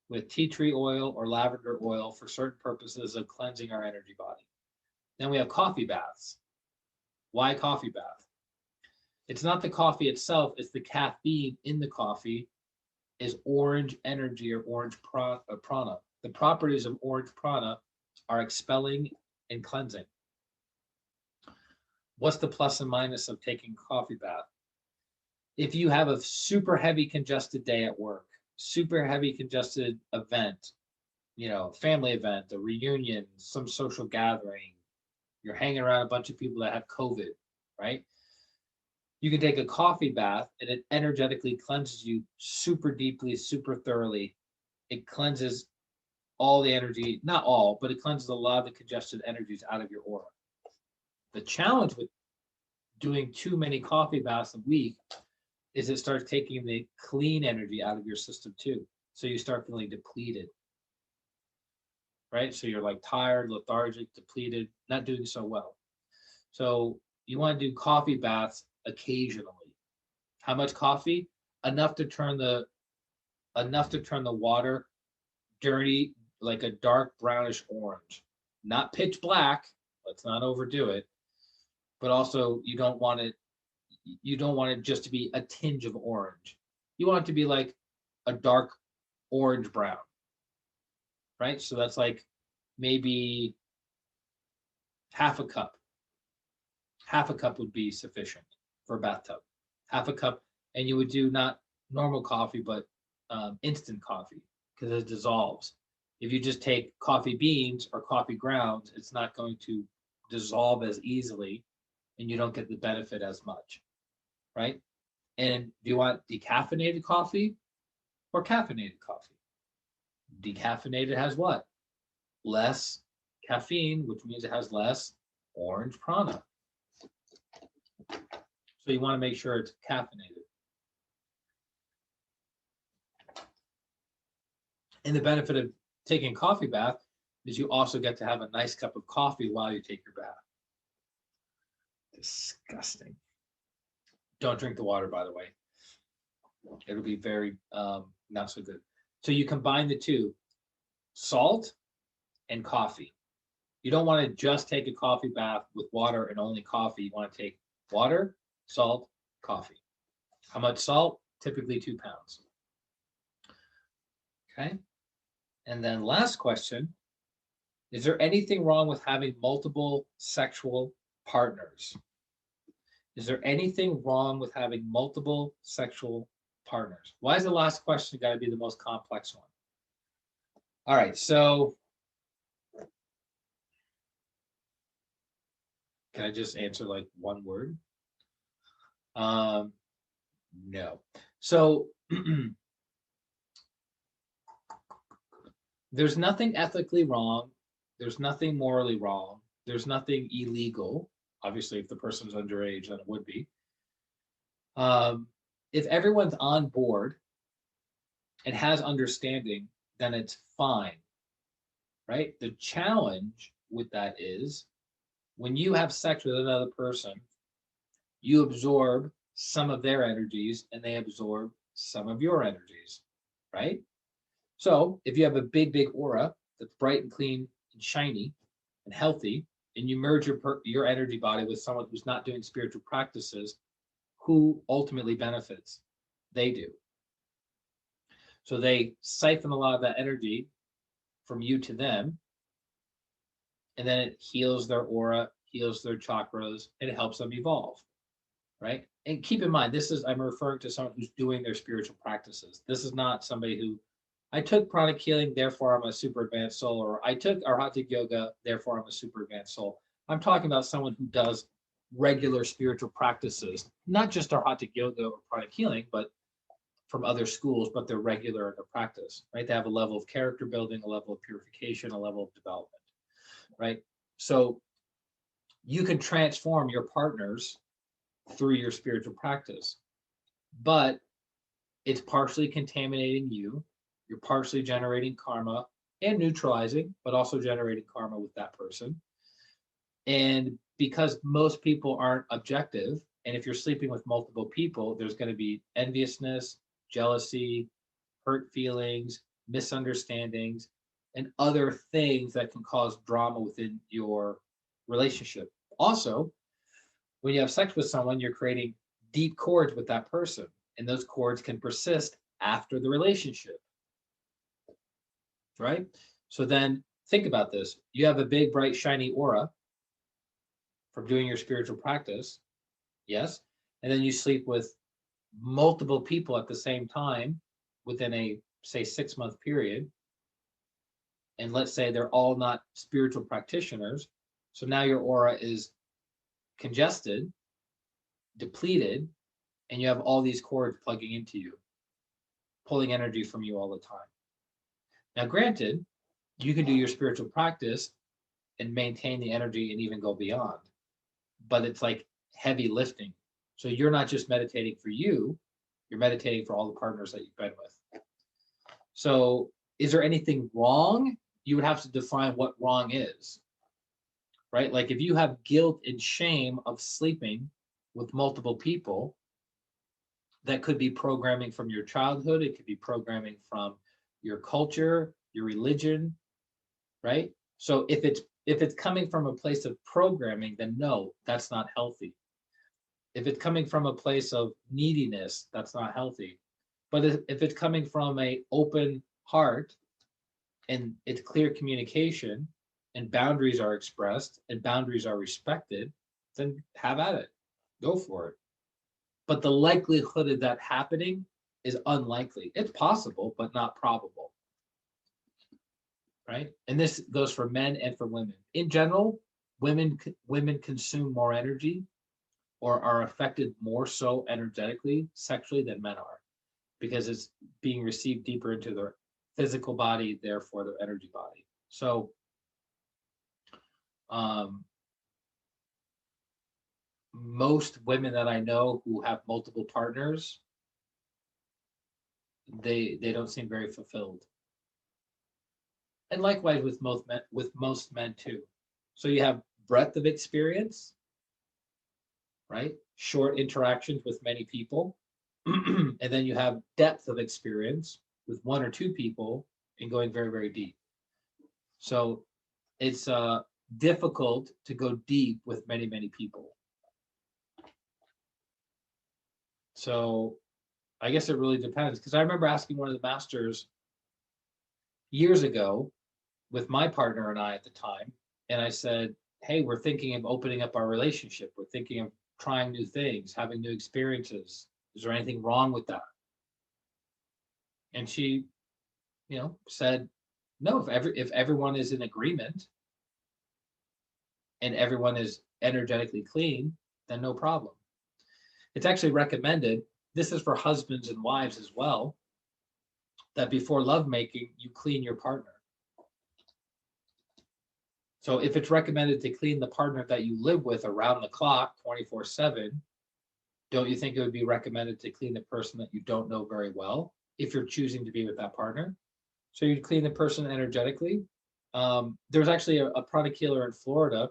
with tea tree oil or lavender oil for certain purposes of cleansing our energy body. Then we have coffee baths. Why coffee bath? It's not the coffee itself, it's the caffeine in the coffee is orange energy or orange prana. The properties of orange prana are expelling and cleansing. What's the plus and minus of taking a coffee bath? If you have a super heavy congested day at work, super heavy congested event, family event, a reunion, some social gathering, you're hanging around a bunch of people that have COVID, right? You can take a coffee bath and it energetically cleanses you super deeply, super thoroughly, it cleanses all the energy, not all, but it cleanses a lot of the congested energies out of your aura. The challenge with doing too many coffee baths a week is it starts taking the clean energy out of your system too. So you start feeling depleted, right? So you're like tired, lethargic, depleted, not doing so well. So you want to do coffee baths occasionally. How much coffee? Enough to turn the water dirty, like a dark brownish orange. Not pitch black, let's not overdo it. But also you don't want it just to be a tinge of orange. You want it to be like a dark orange brown, right? So that's like maybe half a cup. Half a cup would be sufficient for a bathtub. Half a cup, and you would do not normal coffee, but instant coffee because it dissolves. If you just take coffee beans or coffee grounds, it's not going to dissolve as easily, and you don't get the benefit as much, right? And do you want decaffeinated coffee or caffeinated coffee? Decaffeinated has what? Less caffeine, which means it has less orange prana. So you want to make sure it's caffeinated. And the benefit of taking a coffee bath is you also get to have a nice cup of coffee while you take your bath. Disgusting. Don't drink the water, by the way. It'll be very not so good. So you combine the two, salt and coffee. You don't want to just take a coffee bath with water and only coffee. You want to take water, salt, coffee. How much salt? Typically 2 pounds. Okay. And then last question, is there anything wrong with having multiple sexual partners? Is there anything wrong with having multiple sexual partners? Why is the last question got to be the most complex one? All right, so can I just answer like one word? No. So there's nothing ethically wrong. There's nothing morally wrong. There's nothing illegal. Obviously, if the person's underage, then it would be. If everyone's on board and has understanding, then it's fine, right? The challenge with that is when you have sex with another person, you absorb some of their energies and they absorb some of your energies, right? So if you have a big, big aura that's bright and clean and shiny and healthy, and you merge your energy body with someone who's not doing spiritual practices, who ultimately benefits? They do. So they siphon a lot of that energy from you to them, and then it heals their aura, heals their chakras, and it helps them evolve, right? And keep in mind, I'm referring to someone who's doing their spiritual practices. This is not somebody who, I took pranic healing, therefore I'm a super advanced soul, or I took arhatic yoga, therefore I'm a super advanced soul. I'm talking about someone who does regular spiritual practices, not just arhatic yoga or pranic healing, but from other schools, but they're regular in their practice, right? They have a level of character building, a level of purification, a level of development, right? So you can transform your partners through your spiritual practice, but it's partially contaminating you. You're partially generating karma and neutralizing, but also generating karma with that person. And because most people aren't objective, and if you're sleeping with multiple people, there's going to be enviousness, jealousy, hurt feelings, misunderstandings, and other things that can cause drama within your relationship. Also, when you have sex with someone, you're creating deep cords with that person, and those cords can persist after the relationship, right? So then think about this. You have a big, bright, shiny aura from doing your spiritual practice, yes? And then you sleep with multiple people at the same time within a, say, 6-month period. And let's say they're all not spiritual practitioners. So now your aura is congested, depleted, and you have all these cords plugging into you, pulling energy from you all the time. Now, granted, you can do your spiritual practice and maintain the energy and even go beyond, but it's like heavy lifting. So you're not just meditating for you, you're meditating for all the partners that you've been with. So is there anything wrong? You would have to define what wrong is, right? Like if you have guilt and shame of sleeping with multiple people, that could be programming from your childhood, it could be programming from your culture, your religion, right? So if it's coming from a place of programming, then no, that's not healthy. If it's coming from a place of neediness, that's not healthy. But if it's coming from a open heart and it's clear communication and boundaries are expressed and boundaries are respected, then have at it. Go for it. But the likelihood of that happening is unlikely. It's possible, but not probable, right? And this goes for men and for women. In general, women consume more energy or are affected more so energetically, sexually than men are, because it's being received deeper into their physical body, therefore their energy body. So most women that I know who have multiple partners, they don't seem very fulfilled. And likewise with most men too. So you have breadth of experience, right? Short interactions with many people. And then you have depth of experience with one or two people and going very, very deep. So it's difficult to go deep with many, many people. So I guess it really depends. Because I remember asking one of the masters years ago with my partner and I at the time, and I said, hey, we're thinking of opening up our relationship. We're thinking of trying new things, having new experiences. Is there anything wrong with that? And she, said, no, if everyone is in agreement and everyone is energetically clean, then no problem. It's actually recommended, this is for husbands and wives as well, that before lovemaking, you clean your partner. So if it's recommended to clean the partner that you live with around the clock, 24/7, don't you think it would be recommended to clean the person that you don't know very well if you're choosing to be with that partner? So you'd clean the person energetically. There's actually a Pranic Healer in Florida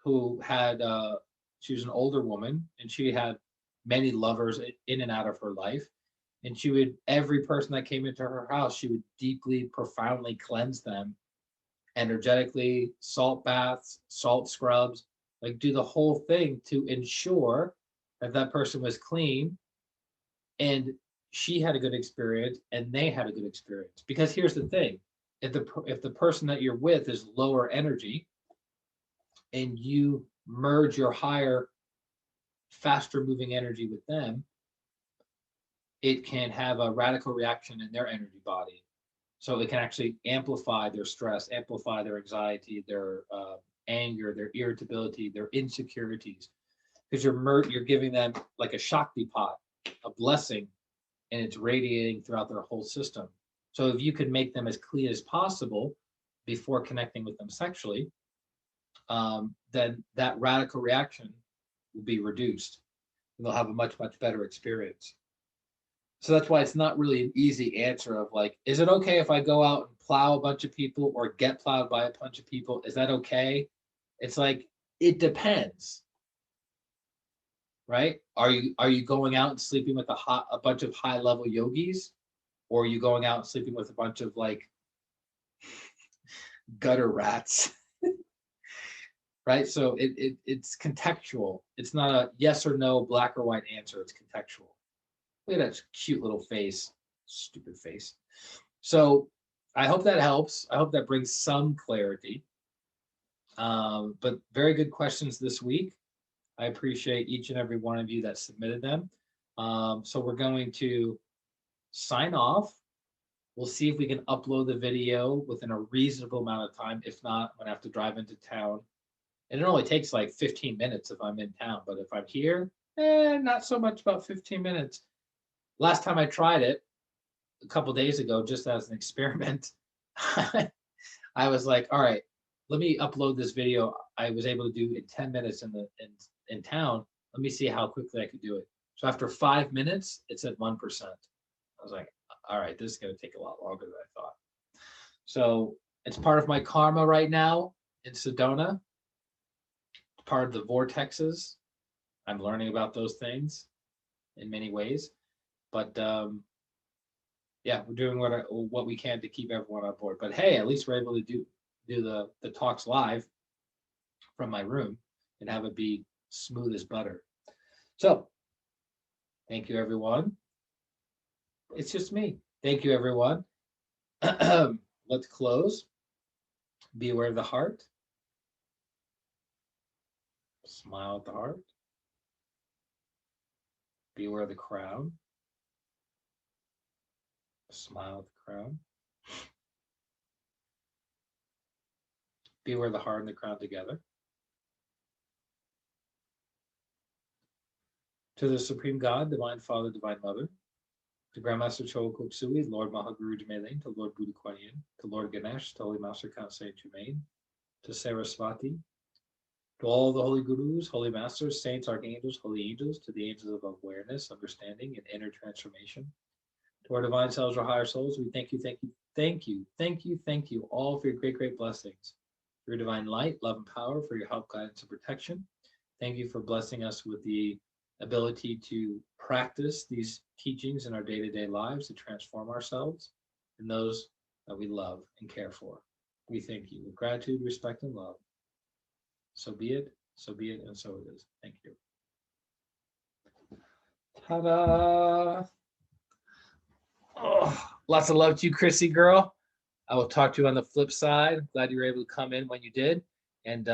who had, she was an older woman and she had many lovers in and out of her life. And she would, every person that came into her house, she would deeply, profoundly cleanse them energetically, salt baths, salt scrubs, like do the whole thing to ensure that that person was clean and she had a good experience and they had a good experience. Because here's the thing, if the person that you're with is lower energy and you merge your higher, faster moving energy with them, it can have a radical reaction in their energy body. So it can actually amplify their stress, amplify their anxiety, their anger, their irritability, their insecurities, because you're giving them like a Shakti pot, a blessing, and it's radiating throughout their whole system. So if you can make them as clean as possible before connecting with them sexually, then that radical reaction will be reduced, and they'll have a much, much better experience. So that's why it's not really an easy answer of like, is it okay if I go out and plow a bunch of people or get plowed by a bunch of people? Is that okay? It's like, it depends, right? Are you going out and sleeping with a bunch of high level yogis, or are you going out and sleeping with a bunch of like gutter rats? Right? So it's contextual. It's not a yes or no, black or white answer. It's contextual. Look at that cute little face, stupid face. So I hope that helps. I hope that brings some clarity. But very good questions this week. I appreciate each and every one of you that submitted them. So we're going to sign off. We'll see if we can upload the video within a reasonable amount of time. If not, I'm going to have to drive into town. And it only takes like 15 minutes if I'm in town. But if I'm here, not so much about 15 minutes. Last time I tried it, a couple days ago, just as an experiment, I was like, all right, let me upload this video I was able to do in 10 minutes in town. Let me see how quickly I could do it. So after 5 minutes, it's at 1%. I was like, all right, this is going to take a lot longer than I thought. So it's part of my karma right now in Sedona, part of the vortexes. I'm learning about those things in many ways. But yeah, we're doing what we can to keep everyone on board. But hey, at least we're able to do the talks live from my room and have it be smooth as butter. So thank you, everyone. It's just me. Thank you, everyone. Let's close. Be aware of the heart. Smile at the heart. Be aware of the crown. Smile at the crown. Be aware of the heart and the crown together. To the Supreme God, Divine Father, Divine Mother, to Grandmaster Chogo Koksui, Lord Mahaguru Jimelain, to Lord Buddha Kuan Yin, to Lord Ganesh, to Holy Master Count Saint Germain, to Saraswati, to all the holy gurus, holy masters, saints, archangels, holy angels, to the angels of awareness, understanding, and inner transformation, to our divine selves, our higher souls, we thank you, thank you, thank you, thank you, thank you all for your great, great blessings, for your divine light, love, and power, for your help, guidance, and protection. Thank you for blessing us with the ability to practice these teachings in our day-to-day lives to transform ourselves and those that we love and care for. We thank you with gratitude, respect, and love. So be it, and so it is. Thank you. Ta-da! Oh, lots of love to you, Chrissy girl. I will talk to you on the flip side. Glad you were able to come in when you did. And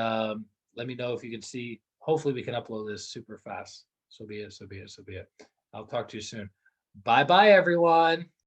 let me know if you can see. Hopefully we can upload this super fast. So be it, so be it, so be it. I'll talk to you soon. Bye-bye, everyone.